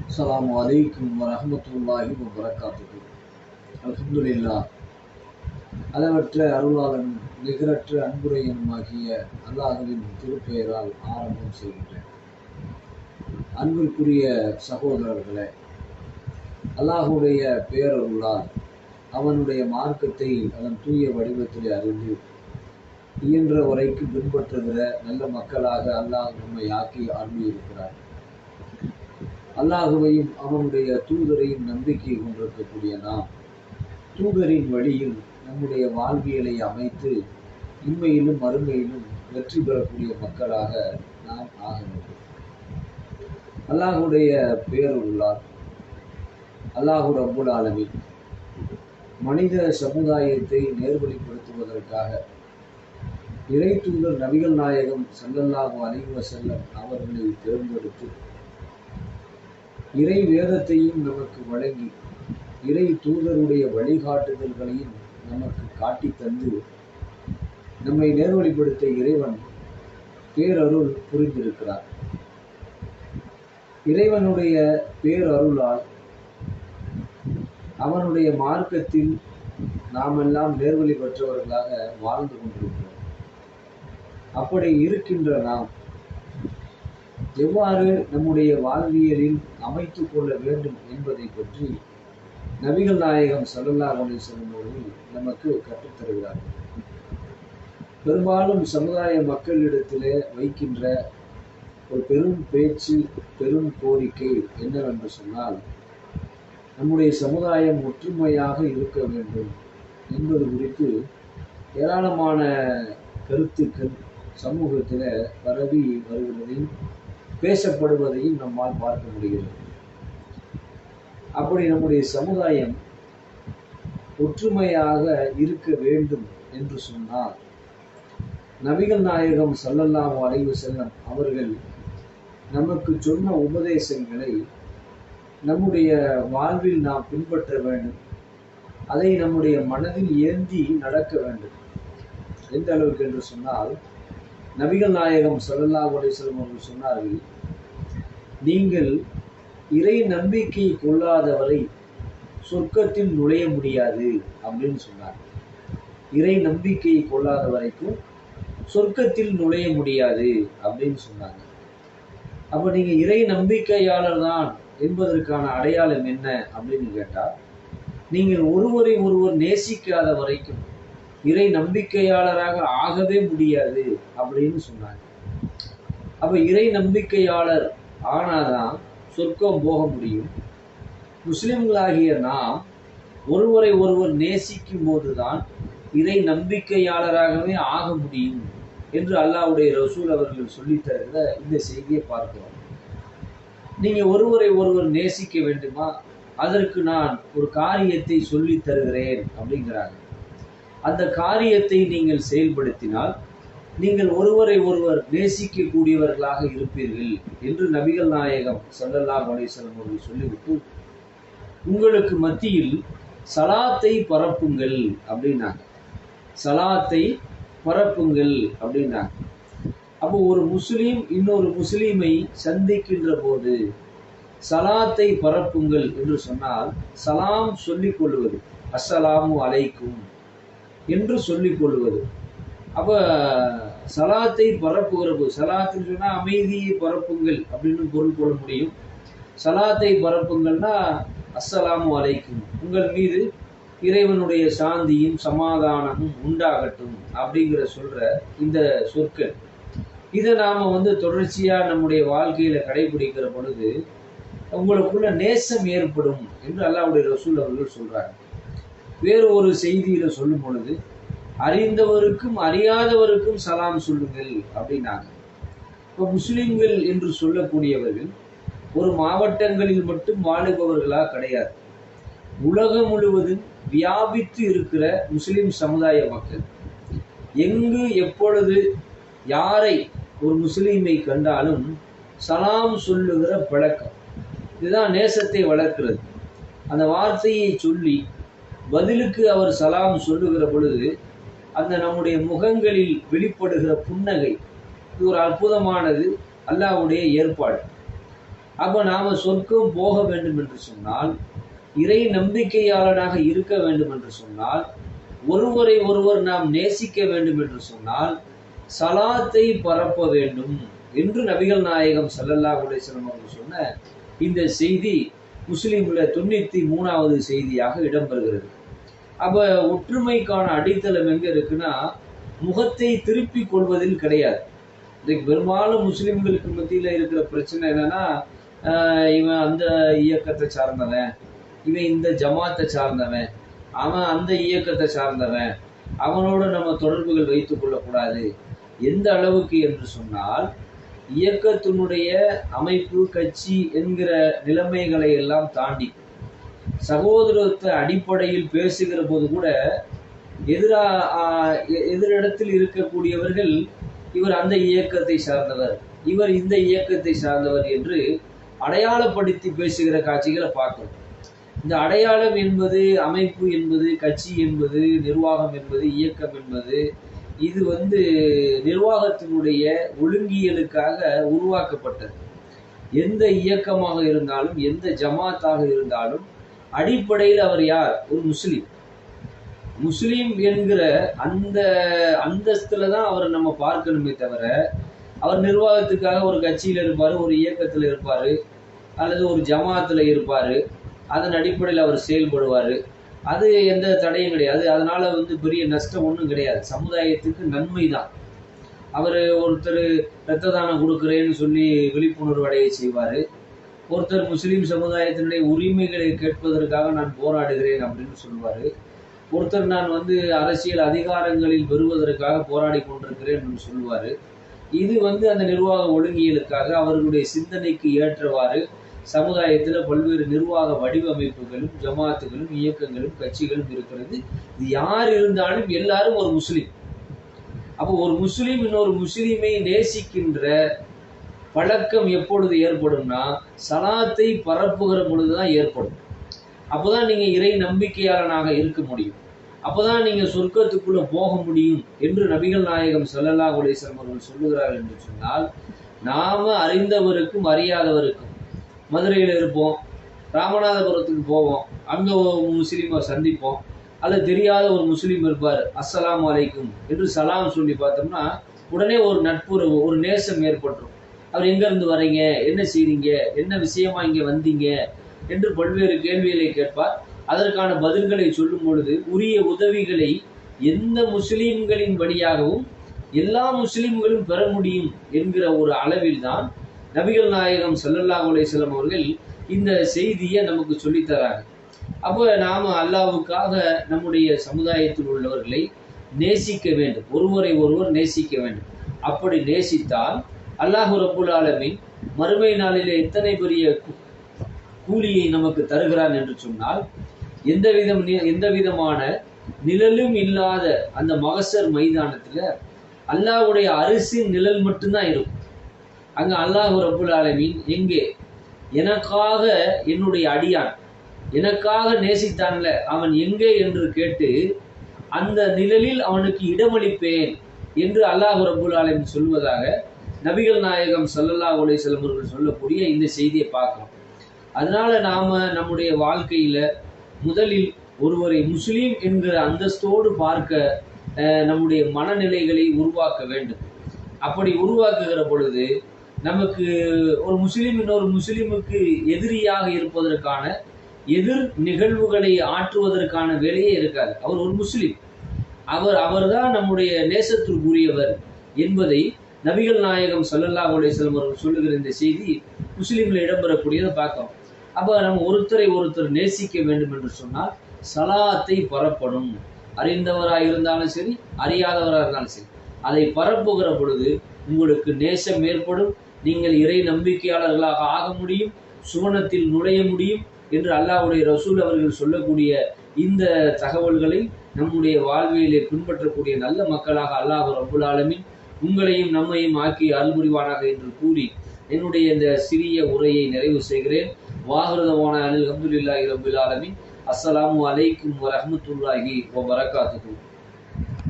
அஸ்ஸலாமு அலைக்கும் வரஹ்மத்துல்லாஹி வபரகாத்துஹு. அல்ஹம்துலில்லாஹ். அளவற்ற அருளாளன் நிகரற்ற அன்புரையனுமாகிய அல்லாஹ்வின் திருப்பெயரால் ஆரம்பம் செய்கின்றேன். அன்பிற்குரிய சகோதரர்களே, அல்லாஹுடைய பேரருளால் அவனுடைய மார்க்கத்தை அதன் தூய வடிவத்திலே அறிந்து இயன்ற வரைக்கும் பின்பற்றுகிற நல்ல மக்களாக அல்லாஹ் நம்மை ஆக்கி அருளியிருக்கிறார். அல்லாஹுவையும் அவனுடைய தூதரையும் நம்பிக்கை கொண்டிருக்கக்கூடிய நாம் தூதரின் வழியில் நம்முடைய வாழ்வியலை அமைத்து இன்மையிலும் மறுமையிலும் வெற்றி பெறக்கூடிய மக்களாக நாம் ஆக வேண்டும். அல்லாஹுடைய பேருள்ளார் அல்லாஹு ரப்புல் ஆலமீன் மனித சமுதாயத்தை நேர்வழிப்படுத்துவதற்காக இறை தூதர் நபிகள் நாயகம் ஸல்லல்லாஹு அலைஹி வஸல்லம் அவர்களை தேர்ந்தெடுத்து இறை வேதத்தையும் நமக்கு வழங்கி இறை தூதருடைய வழிகாட்டுதல்களையும் நமக்கு காட்டி தந்து நம்மை நேர்வழிப்படுத்த இறைவன் பேரருள் புரிந்திருக்கிறார். இறைவனுடைய பேரருளால் அவனுடைய மார்க்கத்தில் நாமெல்லாம் நேர்வழி பெற்றவர்களாக வாழ்ந்து கொண்டிருக்கிறோம். அப்படி இருக்கின்ற நாம் எவ்வாறு நம்முடைய வாழ்வியலில் அமைத்து கொள்ள வேண்டும் என்பதை பற்றி நபிகள் நாயகம் ஸல்லல்லாஹு அலைஹி வஸல்லம் அவர்கள் நமக்கு கற்றுத்தருகிறார்கள். பெரும்பாலும் சமுதாய மக்களிடத்திலே வைக்கின்ற ஒரு பெரும் பேச்சு, பெரும் கோரிக்கை என்னவென்று சொன்னால், நம்முடைய சமுதாயம் ஒற்றுமையாக இருக்க வேண்டும் என்பது குறித்து ஏராளமான கருத்துக்கள் சமூகத்தில் பரவி வருகிறதையும் பேசப்படுவதையும் நம்மால் பார்க்க முடிகிறது. அப்படி நம்முடைய சமுதாயம் ஒற்றுமையாக இருக்க வேண்டும் என்று சொன்னால், நபிகள் நாயகம் ஸல்லல்லாஹு அலைஹி வஸல்லம் அவர்கள் நமக்கு சொன்ன உபதேசங்களை நம்முடைய வாழ்வில் நாம் பின்பற்ற வேண்டும். அதை நம்முடைய மனதில் ஏந்தி நடக்க வேண்டும். எந்த அளவுக்கு என்று சொன்னால், நபிகள் நாயகம் ஸல்லல்லாஹு அலைஹி வஸல்லம் அவர்கள் சொன்னார்கள், நீங்கள் இறை நம்பிக்கை கொள்ளாதவரை சொர்க்கத்தில் நுழைய முடியாது அப்படின்னு சொன்னார். இறை நம்பிக்கை கொள்ளாத வரைக்கும் சொர்க்கத்தில் நுழைய முடியாது அப்படின்னு சொன்னாங்க. அப்போ நீங்கள் இறை நம்பிக்கையாளர் தான் என்பதற்கான அடையாளம் என்ன அப்படின்னு கேட்டால், நீங்கள் ஒருவரை ஒருவர் நேசிக்காத வரைக்கும் இறை நம்பிக்கையாளராக ஆகவே முடியாது அப்படின்னு சொன்னாங்க. அப்ப இறை நம்பிக்கையாளர் ஆனாதான் சொர்க்கம் போக முடியும். முஸ்லிம்களாகிய நாம் ஒருவரை ஒருவர் நேசிக்கும் போதுதான் இறை நம்பிக்கையாளராகவே ஆக முடியும் என்று அல்லாஹ்வுடைய ரசூல் அவர்கள் சொல்லித் தருகிற இந்த செய்தியை பார்க்கிறோம். நீங்க ஒருவரை ஒருவர் நேசிக்க வேண்டுமா? அதற்கு நான் ஒரு காரியத்தை சொல்லித் தருகிறேன் அப்படிங்கிறாங்க. அந்த காரியத்தை நீங்கள் செயல்படுத்தினால் நீங்கள் ஒருவரை ஒருவர் நேசிக்கக்கூடியவர்களாக இருப்பீர்கள் என்று நபிகள் நாயகம் ஸல்லல்லாஹு அலைஹி வஸல்லம் அவர்கள் சொல்லிவிட்டு, உங்களுக்கு மத்தியில் சலாத்தை பரப்புங்கள் அப்படின்னாங்க. சலாத்தை பரப்புங்கள் அப்படின்னாங்க. அப்போ ஒரு முஸ்லீம் இன்னொரு முஸ்லீமை சந்திக்கின்ற போது சலாத்தை பரப்புங்கள் என்று சொன்னால், சலாம் சொல்லிக் கொள்வது, அஸ்ஸலாமு அலைக்கும் என்று சொல்லிக் கொள்வது. அப்ப சலாத்தை பரப்புகிற போது, சலாத்துன்னு சொன்னா அமைதியை பரப்புங்கள் அப்படின்னு பொருள் கொள்ள முடியும். சலாத்தை பரப்புங்கள்னா அஸ்ஸலாமு அலைக்கும், உங்கள் மீது இறைவனுடைய சாந்தியும் சமாதானமும் உண்டாகட்டும் அப்படிங்கிற சொல்ற இந்த சொற்கள், இதை நாம தொடர்ச்சியா நம்முடைய வாழ்க்கையில கடைபிடிக்கிற பொழுது உங்களுக்குள்ள நேசம் ஏற்படும் என்று அல்லாஹ்வுடைய ரசூல் அவர்கள் சொல்றாங்க. வேறு ஒரு செய்தியில சொல்லும் பொழுது, அறிந்தவருக்கும் அறியாதவருக்கும் சலாம் சொல்லுங்கள் அப்படின்னாங்க. இப்போ முஸ்லிம்கள் என்று சொல்லக்கூடியவர்கள் ஒரு மாவட்டங்களில் மட்டும் வாழுபவர்களாக கிடையாது. உலகம் முழுவதும் வியாபித்து இருக்கிற முஸ்லிம் சமுதாய மக்கள் எங்கு எப்பொழுது யாரை ஒரு முஸ்லீமை கண்டாலும் சலாம் சொல்லுகிற பழக்கம், இதுதான் நேசத்தை வளர்க்கிறது. அந்த வார்த்தையை சொல்லி பதிலுக்கு அவர் சலாம் சொல்லுகிற பொழுது அந்த நம்முடைய முகங்களில் வெளிப்படுகிற புன்னகை, இது ஒரு அற்புதமானது, அல்லாஹ்வுடைய ஏற்பாடு. அப்ப நாம சொர்க்கம் போக வேண்டும் என்று சொன்னால், இறை நம்பிக்கையாளனாக இருக்க வேண்டும் என்று சொன்னால், ஒருவரை ஒருவர் நாம் நேசிக்க வேண்டும் என்று சொன்னால், சலாத்தை பரப்ப வேண்டும் என்று நபிகள் நாயகம் ஸல்லல்லாஹு அலைஹி வஸல்லம் அவர்கள் சொன்ன இந்த செய்தி முஸ்லிம்ல 93வது செய்தியாக இடம்பெறுகிறது. அப்ப ஒற்றுமைக்கான அடித்தளம் எங்க இருக்குன்னா, முகத்தை திருப்பிக் கொள்வதில் கிடையாது. இன்னைக்கு பெரும்பாலும் முஸ்லிம்களுக்கு மத்தியில இருக்கிற பிரச்சனை என்னன்னா, இவன் அந்த இயக்கத்தை சார்ந்தவன், இவன் இந்த ஜமாத்தை சார்ந்தவன், அவன் அந்த இயக்கத்தை சார்ந்தவன், அவனோட நம்ம தொடர்புகள் வைத்துக் கொள்ளக்கூடாது. எந்த அளவுக்கு என்று சொன்னால், இயக்கத்தினுடைய அமைப்பு, கட்சி என்கிற நிலைமைகளை எல்லாம் தாண்டி சகோதரத்துவ அடிப்படையில் பேசுகிற போது கூட எதிரிடத்தில் இருக்கக்கூடியவர்கள் இவர் அந்த இயக்கத்தை சார்ந்தவர், இவர் இந்த இயக்கத்தை சார்ந்தவர் என்று அடையாளப்படுத்தி பேசுகிற காட்சிகளை பார்க்கிறோம். இந்த அடையாளம் என்பது, அமைப்பு என்பது, கட்சி என்பது, நிர்வாகம் என்பது, இயக்கம் என்பது, இது நிர்வாகத்தினுடைய ஒழுங்கியலுக்காக உருவாக்கப்பட்டது. எந்த இயக்கமாக இருந்தாலும், எந்த ஜமாத்தாக இருந்தாலும், அடிப்படையில் அவர் யார்? ஒரு முஸ்லீம். முஸ்லீம் என்கிற அந்த அந்தஸ்துல தான் அவரை நம்ம பார்க்கணுமே தவிர, அவர் நிர்வாகத்துக்காக ஒரு கட்சியில் இருப்பார், ஒரு இயக்கத்தில் இருப்பார், அல்லது ஒரு ஜமாத்தில் இருப்பார், அதன் அடிப்படையில் அவர் செயல்படுவார். அது எந்த தடையும் கிடையாது. அதனால பெரிய நஷ்டம் ஒன்றும் கிடையாது. சமுதாயத்துக்கு நன்மை தான். அவர் ஒருத்தர் இரத்த தானம் கொடுக்குறேன்னு சொல்லி விழிப்புணர்வு அடைய செய்வார். ஒருத்தர் முஸ்லீம் சமுதாயத்தினுடைய உரிமைகளை கேட்பதற்காக நான் போராடுகிறேன் அப்படின்னு சொல்லுவார். ஒருத்தர் நான் அரசியல் அதிகாரங்களில் பெறுவதற்காக போராடி கொண்டிருக்கிறேன் என்று சொல்லுவார். இது அந்த நிர்வாக ஒழுங்கியலுக்காக அவர்களுடைய சிந்தனைக்கு ஏற்றவாறு சமுதாயத்தில் பல்வேறு நிர்வாக வடிவமைப்புகளும், ஜமாத்துகளும், இயக்கங்களும், கட்சிகளும் இருக்கிறது. இது யார் இருந்தாலும் எல்லாரும் ஒரு முஸ்லீம். அப்போ ஒரு முஸ்லீம் இன்னொரு முஸ்லீமை நேசிக்கின்ற பழக்கம் எப்பொழுது ஏற்படும்னா, சலாத்தை பரப்புகிற பொழுதுதான் ஏற்படும். அப்போதான் நீங்க இறை நம்பிக்கையாளனாக இருக்க முடியும். அப்போதான் நீங்க சொர்க்கத்துக்குள்ள போக முடியும் என்று நபிகள் நாயகம் ஸல்லல்லாஹு அலைஹி வஸல்லம் அவர்கள் சொல்லுகிறார்கள் என்று சொன்னால், நாம அறிந்தவருக்கும் அறியாதவருக்கும், மதுரையில் இருப்போம், ராமநாதபுரத்துக்கு போவோம், அங்க ஒரு முஸ்லீமை சந்திப்போம், அல்லது தெரியாத ஒரு முஸ்லீம் இருப்பார், அஸ்ஸலாமு அலைக்கும் என்று சலாம் சொல்லி பார்த்தோம்னா உடனே ஒரு நட்புறவு, ஒரு நேசம் ஏற்பட்டுரும். அவர் எங்க இருந்து வரீங்க, என்ன செய்றீங்க, என்ன விஷயமா இங்க வந்தீங்க என்று பல்வேறு கேள்விகளை கேட்பார். அதற்கான பதில்களை சொல்லும் பொழுது உரிய உதவிகளை எந்த முஸ்லீம்களின் வழியாகவும் எல்லா முஸ்லீம்களும் பெற முடியும் என்கிற ஒரு அளவில் தான் நபிகள் நாயகம் ஸல்லல்லாஹு அலைஹி வஸல்லம் அவர்கள் இந்த செய்தியை நமக்கு சொல்லித்தராங்க. அப்போ நாம அல்லாஹ்வுக்காக நம்முடைய சமுதாயத்தில் உள்ளவர்களை நேசிக்க வேண்டும், ஒருவரை ஒருவர் நேசிக்க வேண்டும். அப்படி நேசித்தால் அல்லாஹ் ரப்புல் ஆலமீன் மறுமை நாளிலே எத்தனை பெரிய கூலியை நமக்கு தருகிறான் என்று சொன்னால், எந்த விதமான நிழலும் இல்லாத அந்த மகசர் மைதானத்துல அல்லாஹ்வுடைய அரிசின் நிழல் மட்டும்தான் இருக்கும். அங்க அல்லாஹ் ரப்புல் ஆலமீன் எங்கே எனக்காக என்னுடைய அடியான் எனக்காக நேசித்தான்ல அவன் எங்கே என்று கேட்டு அந்த நிழலில் அவனுக்கு இடமளிப்பேன் என்று அல்லாஹ் ரப்புல் ஆலமீன் சொல்வதாக நபிகள் நாயகம் ஸல்லல்லாஹு அலைஹி வஸல்லம் அவர்கள் சொல்லக்கூடிய இந்த செய்தியை பார்க்கிறோம். அதனால நாம நம்முடைய வாழ்க்கையில முதலில் ஒருவரை முஸ்லீம் என்கிற அந்தஸ்தோடு பார்க்க நம்முடைய மனநிலைகளை உருவாக்க வேண்டும். அப்படி உருவாக்குகிற பொழுது நமக்கு ஒரு முஸ்லீம் இன்னொரு முஸ்லீமுக்கு எதிரியாக இருப்பதற்கான எதிர் நிகழ்வுகளை ஆற்றுவதற்கான வேலையே இருக்காது. அவர் ஒரு முஸ்லீம், அவர்தான் நம்முடைய நேசத்திற்குரியவர் என்பதை நபிகள் நாயகம் ஸல்லல்லாஹு அலைஹி வஸல்லம் அவர்கள் சொல்லுகிற இந்த செய்தி முஸ்லீம்ல இடம்பெறக்கூடியதை பார்க்கிறோம். அப்ப நம்ம ஒருத்தரை ஒருத்தர் நேசிக்க வேண்டும் என்று சொன்னால் சலாத்தை பரப்பணும். அறிந்தவராக இருந்தாலும் சரி, அறியாதவராக இருந்தாலும் சரி, அதை பரப்புகிற பொழுது உங்களுக்கு நேசம் ஏற்படும். நீங்கள் இறை நம்பிக்கையாளர்களாக ஆக முடியும், சுவனத்தில் நுழைய முடியும் என்று அல்லாஹ்வுடைய ரசூல் அவர்கள் சொல்லக்கூடிய இந்த தகவல்களை நம்முடைய வாழ்வியலை பின்பற்றக்கூடிய நல்ல மக்களாக அல்லாஹ் ரப்புல் ஆலமீன் உங்களையும் நம்மையும் ஆக்கி அருள்புரிவானாக என்று கூறி என்னுடைய இந்த சிறிய உரையை நிறைவு செய்கிறேன். வாஹிருதவான அல்ஹம்துலில்லாஹி ரப்பில் ஆலமீன். அஸ்ஸலாமு அலைக்கும் வரஹ்மத்துல்லாஹி வபரகாத்துஹு.